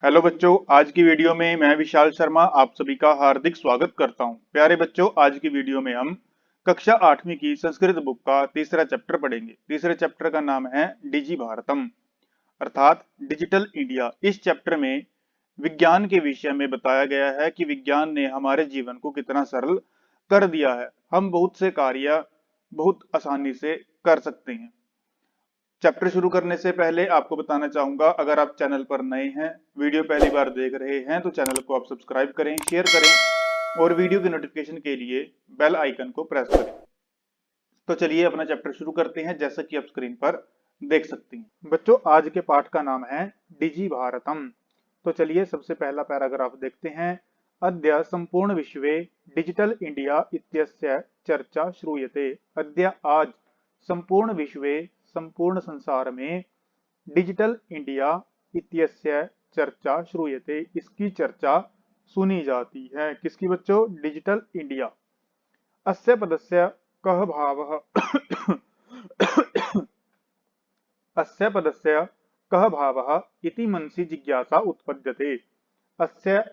Hello बच्चों, आज की वीडियो में मैं विशाल शर्मा आप सभी का हार्दिक स्वागत करता हूं। प्यारे बच्चों, आज की वीडियो में हम कक्षा 8वीं की संस्कृत बुक का तीसरा चैप्टर पढ़ेंगे। तीसरे चैप्टर का नाम है डिजी भारतम अर्थात डिजिटल इंडिया। इस चैप्टर में विज्ञान के विषय में बताया गया है कि विज्ञान ने हमारे जीवन को कितना सरल कर दिया है। हम बहुत से कार्य बहुत आसानी से कर सकते हैं। चैप्टर शुरू करने से पहले आपको बताना चाहूंगा, अगर आप चैनल पर नए हैं, वीडियो पहली बार देख रहे हैं, तो चैनल को आप सब्सक्राइब करें, शेयर करें और वीडियो की नोटिफिकेशन के लिए बेल आइकन को प्रेस करें। तो चलिए अपना चैप्टर शुरू करते हैं, जैसा कि आप स्क्रीन पर देख सकते हैं। बच्चों, आज के पाठ का नाम है डिजी भारतम। तो चलिए सबसे पहला पैराग्राफ देखते हैं। अद्य संपूर्ण विश्वे डिजिटल इंडिया इत्यस्य चर्चा श्रूयते। अद्य आज संपूर्ण विश्वे संपूर्ण संसार में डिजिटल इंडिया इत्यस्य चर्चा श्रूयते, इसकी चर्चा सुनी जाती है। किसकी बच्चों? Digital India. अस्य पदस्य कः भावः अस्य पदस्य कः भावः इति मनसि जिज्ञासा उत्पद्यते। अस्य,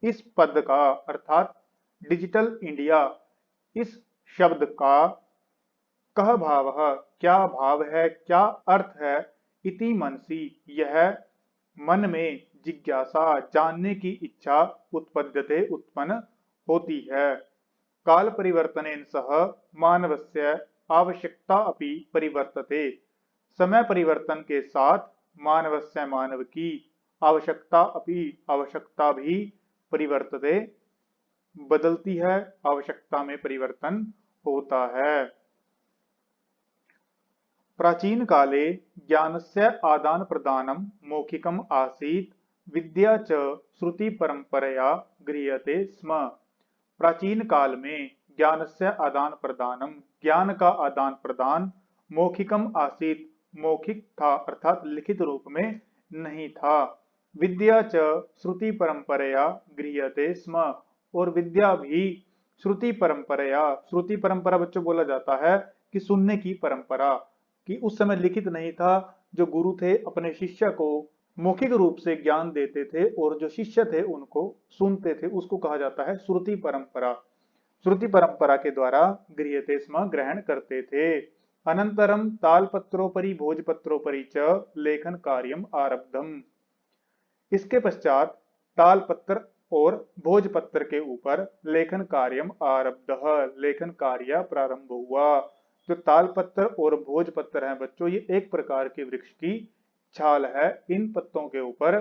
इस पद का अर्थात डिजिटल इंडिया, इस शब्द का कह भाव, क्या भाव है, क्या अर्थ है, इति मनसि, यह मन में, जिज्ञासा, जानने की इच्छा, उत्पद्यते, उत्पन्न होती है। काल परिवर्तनेन सह मानवस्य आवश्यकता अपि परिवर्तते। समय परिवर्तन के साथ मानवस्य, मानव की, आवश्यकता अपि, आवश्यकता भी, परिवर्तते, बदलती है, आवश्यकता में परिवर्तन होता है। प्राचीन काले ज्ञानस्य आदान प्रदानम मौखिकम आसीत्, विद्या च श्रुति परंपरया गृह्यते स्म। प्राचीन काल में ज्ञानस्य आदान प्रदानम, ज्ञान का आदान प्रदान, मौखिकम आसीत्, मौखिक था अर्थात लिखित रूप में नहीं था। विद्या च श्रुति परंपरया गृह्यते स्म, और विद्या भी श्रुति परंपरया, श्रुति परंपरा बच्चों बोला जाता है कि सुनने की परंपरा, कि उस समय लिखित नहीं था। जो गुरु थे अपने शिष्य को मौखिक रूप से ज्ञान देते थे और जो शिष्य थे उनको सुनते थे, उसको कहा जाता है श्रुति परंपरा। श्रुति परंपरा के द्वारा गृह्यते स्म, ग्रहण करते थे। अनंतरम तालपत्रोपरि भोजपत्रोपरि च लेखन कार्यम आरब्धम। इसके पश्चात तालपत्र और भोजपत्र के ऊपर लेखन कार्यम आरब्ध, लेखन कार्य प्रारंभ हुआ। जो तालपत्र और भोजपत्र हैं बच्चों, ये एक प्रकार के वृक्ष की छाल है। इन पत्तों के ऊपर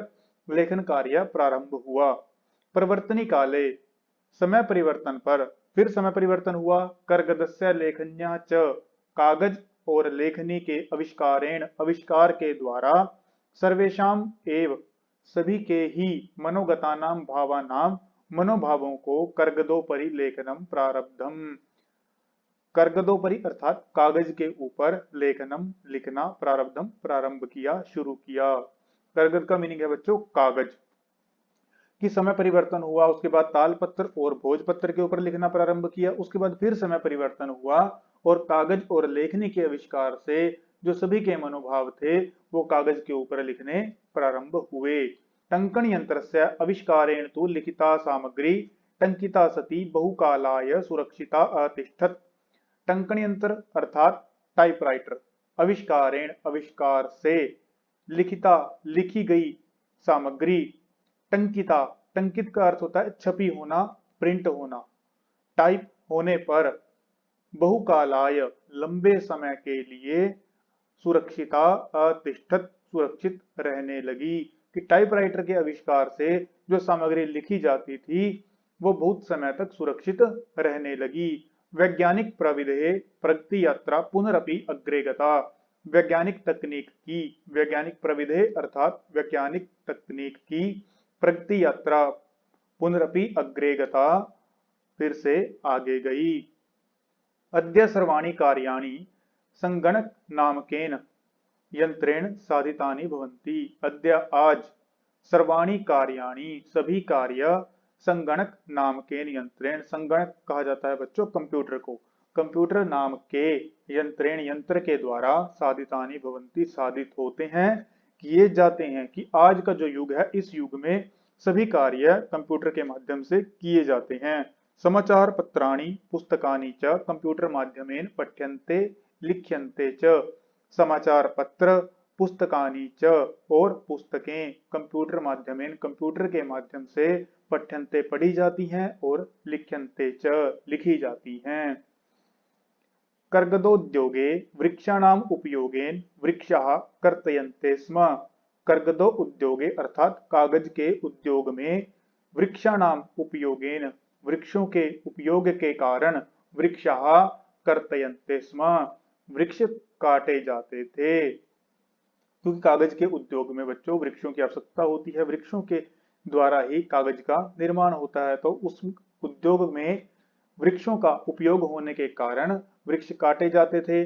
लेखन कार्य प्रारंभ हुआ। परिवर्तनी काले, समय परिवर्तन पर फिर समय परिवर्तन हुआ। करगदस्य लेखन्या च, कागज और लेखनी के आविष्कारेण, आविष्कार के द्वारा, सर्वेशाम एव, सभी के ही, मनोगतानाम भावानाम, मनोभावों को, करगदोपरि लेखनम प्रारब्धम, करगदोपरि अर्थात कागज के ऊपर, लेखनम लिखना, प्रारब्धम प्रारंभ किया, शुरू किया। करगद का मीनिंग है बच्चों कागज। कि समय परिवर्तन हुआ, उसके बाद तालपत्र और भोजपत्र के ऊपर लिखना प्रारंभ किया। उसके बाद फिर समय परिवर्तन हुआ और कागज और लेखनी के आविष्कार से जो सभी के मनोभाव थे वो कागज के ऊपर लिखने प्रारंभ हुए। टंकन यंत्र से आविष्कारेण तो लिखिता सामग्री टंकिता सती बहुकालाय सुरक्षिता अतिष्ठत। टंकन यंत्र अर्थात टाइपराइटर, आविष्कारेण आविष्कार से, लिखिता लिखी गई, सामग्री, टंकिता, टंकित का अर्थ होता है छपी होना, प्रिंट होना, टाइप होने पर, बहुकालाय लंबे समय के लिए, सुरक्षिता अतिष्ठत सुरक्षित रहने लगी। कि टाइपराइटर के आविष्कार से जो सामग्री लिखी जाती थी वो बहुत समय तक सुरक्षित रहने लगी। वैज्ञानिक प्रविधे प्रगति यात्रा पुनरपि अग्रे गता। वैज्ञानिक तकनीक की, वैज्ञानिक प्रविधे अर्थात वैज्ञानिक तकनीक की प्रगति यात्रा, पुनरपि अग्रे गता, फिर से आगे गई। अद्य सर्वाणि कार्याणि संगणक नामकेन यंत्रेण साधितानि भवन्ति। अद्य आज, सर्वाणि कार्याणि सभी कार्य, संगणक नामकेन यंत्रेण, संगणक कहा जाता है बच्चों कंप्यूटर को, कंप्यूटर नाम के, यंत्रेण यंत्र के द्वारा, साधितानि भवन्ति साधित होते हैं। किए जाते हैं कि आज का जो युग है इस युग में सभी कार्य कंप्यूटर के माध्यम से किए जाते हैं। समाचार पत्राणि पुस्तकानि च कंप्यूटर माध्यमेन पठ्यन्ते लिख्यन्ते च। समाचार पत्र पुस्तकानि च और पुस्तकें कंप्यूटर माध्यमेन कंप्यूटर के माध्यम से पठ्यन्ते पढ़ी जाती हैं और लिख्यन्ते च लिखी जाती हैं। कर्गदोद्योगे वृक्षाणाम उपयोगेन वृक्षाः कर्तयन्ते स्म। कर्गदो उद्योगे अर्थात कागज के उद्योग में वृक्षाणाम उपयोगेन वृक्षों के उपयोग के कारण वृक्षाः कर्तयन्ते स्म वृक्ष काटे जाते थे। क्योंकि कागज के उद्योग में बच्चों वृक्षों की आवश्यकता होती है, वृक्षों के द्वारा ही कागज का निर्माण होता है, तो उस उद्योग में वृक्षों का उपयोग होने के कारण वृक्ष काटे जाते थे।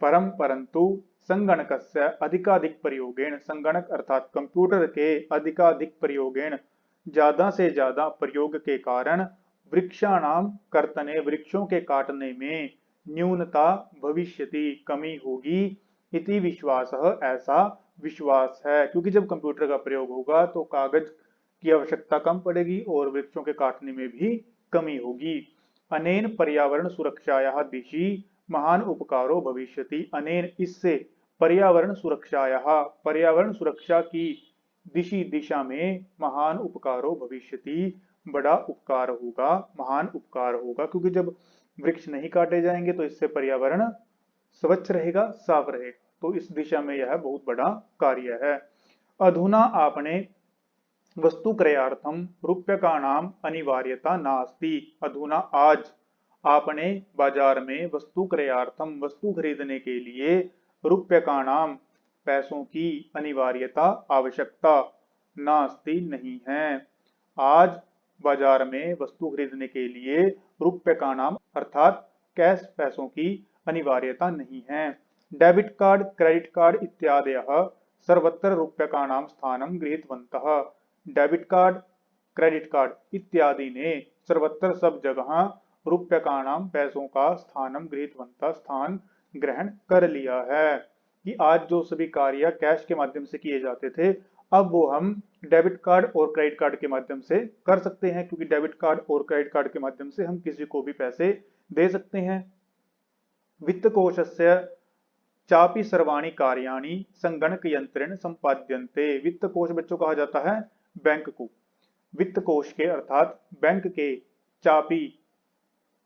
परंतु संगणकस्य अधिकाधिक प्रयोगेण, संगणक अर्थात कंप्यूटर के अधिकाधिक प्रयोगेण ज्यादा से ज्यादा प्रयोग के कारण वृक्षाणाम कर्तने वृक्षों के काटने में न्यूनता भविष्यति कमी होगी इति विश्वास ऐसा विश्वास है। क्योंकि जब कंप्यूटर का प्रयोग होगा तो कागज की आवश्यकता कम पड़ेगी और वृक्षों के काटने में भी कमी होगी। अनेन पर्यावरण सुरक्षायाः दिशि महान उपकारो भविष्यति। अनेन इससे पर्यावरण सुरक्षायाः पर्यावरण सुरक्षा की दिशा में महान उपकारो भविष्यति बड़ा उपकार होगा, महान उपकार होगा। क्योंकि जब वृक्ष नहीं काटे जाएंगे तो इससे पर्यावरण स्वच्छ रहेगा, साफ रहेगा, तो इस दिशा में यह बहुत बड़ा कार्य है। अधुना आपने वस्तु क्रयार्थम रूप्यकाणाम अनिवार्यता नास्ति। अधुना आज आपने बाजार में वस्तु क्रयार्थम वस्तु खरीदने के लिए रूप्यकाणाम पैसों की अनिवार्यता आवश्यकता नास्ति नहीं है। आज बाजार में वस्तु खरीदने के लिए रूप्यकाणाम अर्थात कैश पैसों की अनिवार्यता नहीं है। डेबिट कार्ड क्रेडिट कार्ड इत्यादयः सर्वत्र रूप्यकाणाम स्थानं गृहीतवन्तः। डेबिट कार्ड क्रेडिट कार्ड इत्यादि ने सर्वत्र सब जगह रूप्यकाणाम पैसों का स्थानम गृहीतवन्तः स्थान ग्रहण कर लिया है। कि आज जो सभी कार्य कैश के माध्यम से किए जाते थे अब वो हम डेबिट कार्ड और क्रेडिट कार्ड के माध्यम से कर सकते हैं। क्योंकि डेबिट कार्ड और क्रेडिट कार्ड के माध्यम से हम किसी को भी पैसे दे सकते हैं। वित्तकोशस्य चापि सर्वाणि कार्याणि संगणक यंत्रेण संपाद्यन्ते। वित्त कोश बच्चों कहा जाता है बैंक को। वित्त कोश के अर्थात बैंक के चापी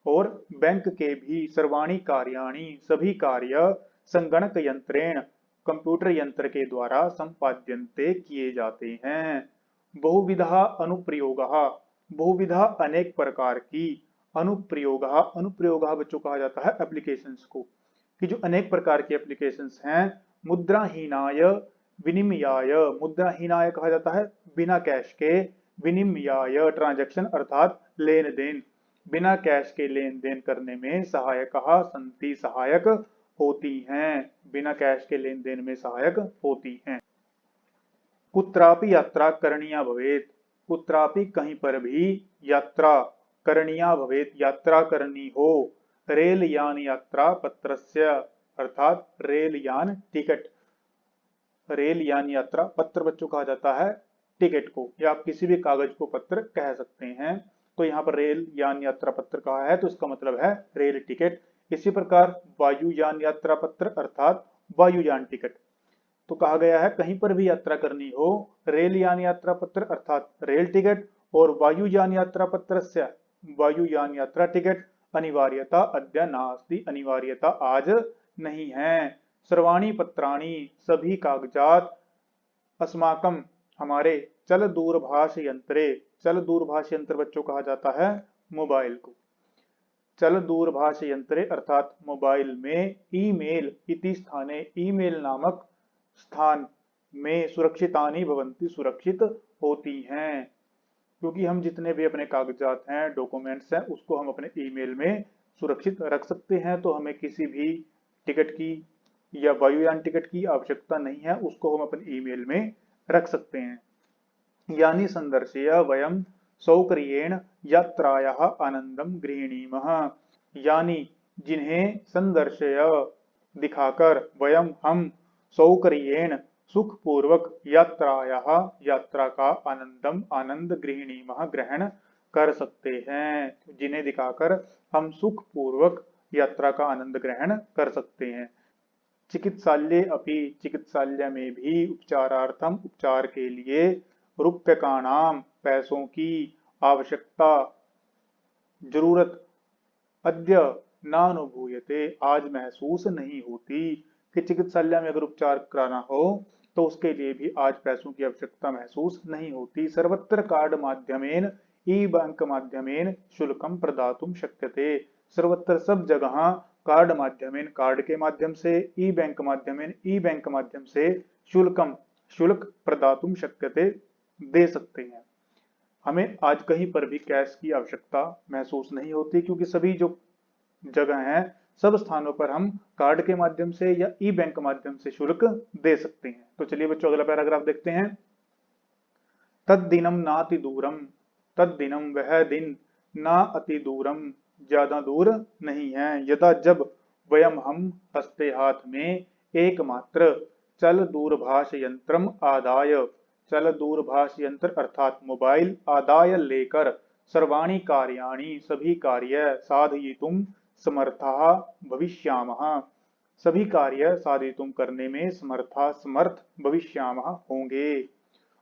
और बैंक के भी सर्वाणि कार्याणि सभी कार्य संगणक यंत्रेण कंप्यूटर यंत्र के द्वारा संपाद्यन्ते किए जाते हैं। बहुविधा अनुप्रयोगः बहुविधा अनेक प्रकार की अनुप्रयोगः अनुप्रयोगः बच्चों कहा जाता है एप्लीकेशंस को। कि जो अनेक प्रकार के एप्लीकेशंस हैं। मुद्राहीनाय विनिमयाय मुद्राहीनाय कहा जाता है बिना कैश के, विनिमयाय ट्रांजैक्शन अर्थात लेन देन, बिना कैश के लेन देन करने में सहायक संति सहायक होती हैं, बिना कैश के लेन देन में सहायक होती हैं। कुत्रापि यात्रा करणीया भवेत कुत्रापि कहीं पर भी यात्रा करणीया भवेत यात्रा करनी हो। रेल यान यात्रा पत्रस्य अर्थात रेल यान टिकट, रेल यान यात्रा पत्र बच्चों कहा जाता है टिकट को, या आप किसी भी कागज को पत्र कह सकते हैं। तो यहाँ पर रेल यान यात्रा पत्र कहा है तो इसका मतलब है रेल टिकट। इसी प्रकार वायुयान यात्रा पत्र अर्थात वायुयान टिकट। तो कहा गया है कहीं पर भी यात्रा करनी हो रेल यान यात्रा पत्र अर्थात रेल टिकट और वायुयान यात्रा पत्रस्य वायुयान यात्रा टिकट अनिवार्यता अद्य नास्ति अनिवार्यता आज नहीं है। सर्वाणि पत्राणि सभी कागजात अस्माकम हमारे चल दूरभाष यंत्रे, चल दूरभाष यंत्र बच्चों कहा जाता है मोबाइल को। चल दूरभाष यंत्रे अर्थात मोबाइल में ईमेल इति स्थाने ईमेल नामक स्थान में सुरक्षितानि भवन्ति सुरक्षित होती हैं। क्योंकि हम जितने भी अपने कागजात हैं डॉक्यूमेंट्स हैं उसको हम अपने ईमेल में सुरक्षित रख सकते हैं। तो हमें किसी भी टिकट की या वायुयान टिकट की आवश्यकता नहीं है, उसको हम अपने ईमेल में रख सकते हैं। यानी संदर्शय वयम सौकर्येण यात्रायाः आनंदम गृह्णीमः। यानी जिन्हें संदर्शय दिखाकर वयम हम सौकर्येण सुखपूर्वक यात्रायाः यात्रा का आनंद गृहिणीमः ग्रहण कर सकते हैं, जिन्हें दिखाकर हम सुखपूर्वक यात्रा का आनंद ग्रहण कर सकते हैं। चिकित्सालये अपि चिकित्सालय में भी उपचारार्थम उपचार के लिए रूप्यकाणाम पैसों की आवश्यकता जरूरत अद्य नानुभूयते आज महसूस नहीं होती, कि चिकित्सालय में अगर उपचार कराना हो तो उसके लिए भी आज पैसों की आवश्यकता महसूस नहीं होती। सर्वत्र कार्ड माध्यमेन ई बैंक माध्यमेन शुल्कम प्रदातुम शक्यते। सर्वत्र सब जगह कार्ड माध्यमेन कार्ड के माध्यम से, ई बैंक माध्यमेन ई बैंक माध्यम से शुल्कम शुल्क प्रदातुम शक्यते दे सकते हैं। हमें आज कहीं पर भी कैश की आवश्यकता महसूस नहीं होती, क्योंकि सभी जो जगह हैं सब स्थानों पर हम कार्ड के माध्यम से या ई बैंक माध्यम से शुल्क दे सकते हैं। तो चलिए बच्चों अगला पैराग्राफ देखते हैं। तद्दिनम नाति दूरम, तद्दिनम वह दिन, ना अति दूरम ज्यादा दूर नहीं है, यदा जब वयम हम हस्ते हाथ में एकमात्र चल दूरभाष यंत्रम आदाय, चल दूरभाष यंत्र अर्थात मोबाइल आदाय लेकर सर्वाणि कार्याणि सभी कार्य साधयितुम समर्था भविष्यामः, सभी कार्य साधितुम करने में समर्थ भविष्यामः होंगे।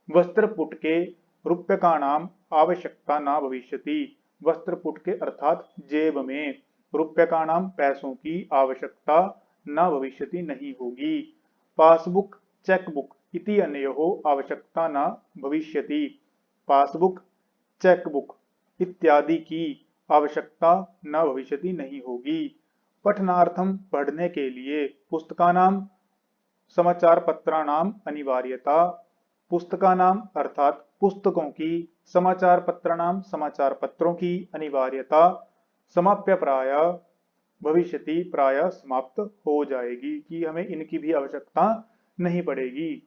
वस्त्रपुट के रूप्यकाणाम आवश्यकता न भविष्यति, वस्त्रपुट के अर्थात जेब में रूप्यकाणाम पैसों की आवश्यकता न भविष्यति नहीं होगी। पासबुक चेकबुक इति अनयोः आवश्यकता न भविष्यति, पासबुक चेकबुक इत्यादि की आवश्यकता न भविष्यति नहीं होगी। पठनार्थम पढ़ने के लिए, पुस्तकानाम समाचार पत्राणाम अनिवार्यता, पुस्तकानाम अर्थात पुस्तकों की, समाचार पत्राणाम समाचार पत्रों की अनिवार्यता समाप्य प्राय भविष्यति प्राय समाप्त हो जाएगी, कि हमें इनकी भी आवश्यकता नहीं पड़ेगी।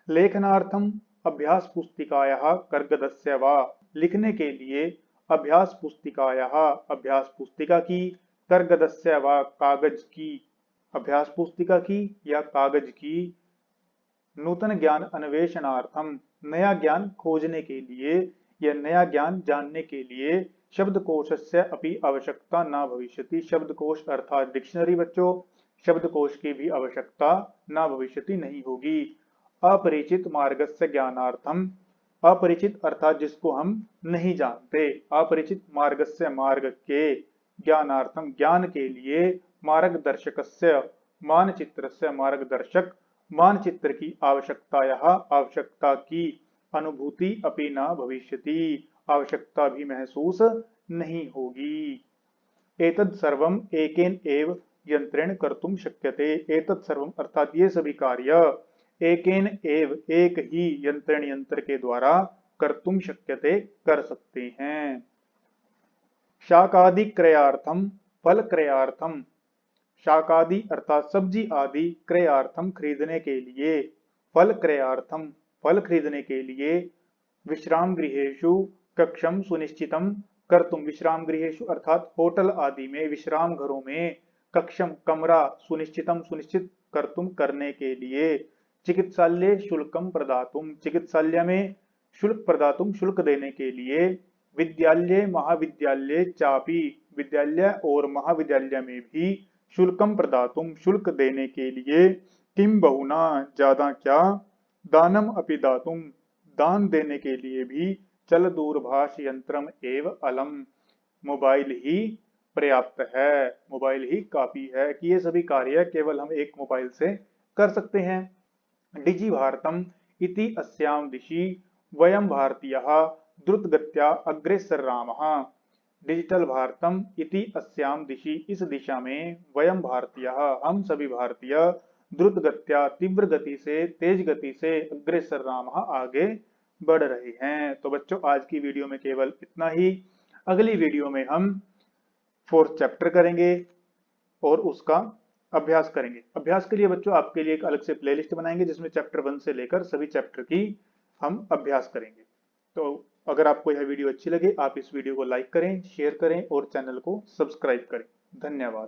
लेखनार्थम अभ्यास पुस्तिकायाः कर्गदस्य वा, लिखने के लिए अभ्यास पुस्तिकायाः अभ्यास पुस्तिका की, कर्गदस्य वा कागज की, अभ्यास पुस्तिका की या कागज की। नूतन ज्ञान अन्वेषणार्थम नया ज्ञान खोजने के लिए या नया ज्ञान जानने के लिए शब्दकोशस्य अपि आवश्यकता न भविष्यति, शब्दकोश अर्थात डिक्शनरी बच्चों, शब्दकोश की भी आवश्यकता न भविष्यति नहीं होगी। अपरिचित मार्गस्य ज्ञानार्थम, अपरिचित अर्थात जिसको हम नहीं जानते, अपरिचित मार्गस्य मार्ग के, ज्ञानार्थम ज्ञान के लिए, मार्गदर्शकस्य मानचित्रस्य मार्गदर्शक मानचित्र की आवश्यकता की अनुभूति अपि न भविष्यति, आवश्यकता भी महसूस नहीं होगी। एतत् सर्वम एकेन एव यंत्रेण कर्तुम शक्यते, एतत् सर्वम अर्थात ये सभी कार्य एकेन एव एक ही यंत्रेण यंत्र के द्वारा कर्तुम शक्यते कर सकते हैं। शाकादि क्रयार्थम फल क्रयार्थम, शाकादि अर्थात सब्जी आदि क्रयार्थम खरीदने के लिए, फल क्रयार्थम फल खरीदने के लिए, विश्राम गृहेषु कक्षम सुनिश्चितम कर्तुम, विश्राम गृहेषु अर्थात होटल आदि में, विश्राम घरों में, कक्षम कमरा, सुनिश्चितम सुनिश्चित कर्तुम करने के लिए, चिकित्सालय शुल्कम प्रदातुम चिकित्सालय में शुल्क प्रदातुम शुल्क देने के लिए, विद्यालय महाविद्यालय चापी विद्यालय और महाविद्यालय में भी शुल्कम प्रदातुम शुल्क देने के लिए, किम बहुना ज्यादा क्या, दानम अपि दातुम दान देने के लिए भी, चल दूरभाष यंत्रम एव अलम मोबाइल ही पर्याप्त है, मोबाइल ही काफी है, कि ये सभी कार्य केवल हम एक मोबाइल से कर सकते हैं। डिजि भारतम इति अस्याम दिशि वयम भारतीयः द्रुतगत्या अग्रेसरामः, डिजिटल भारतम इति अस्याम दिशि इस दिशा में, वयम भारतीयः हम सभी भारतीय, द्रुतगत्या तीव्र गति से तेज गति से, अग्रेसरामः आगे बढ़ रहे हैं। तो बच्चों आज की वीडियो में केवल इतना ही। अगली वीडियो में हम 4th चैप्टर करेंगे और उसका अभ्यास करेंगे। अभ्यास के लिए बच्चों आपके लिए एक अलग से प्लेलिस्ट बनाएंगे जिसमें चैप्टर 1 से लेकर सभी चैप्टर की हम अभ्यास करेंगे। तो अगर आपको यह वीडियो अच्छी लगे आप इस वीडियो को लाइक करें, शेयर करें और चैनल को सब्सक्राइब करें। धन्यवाद।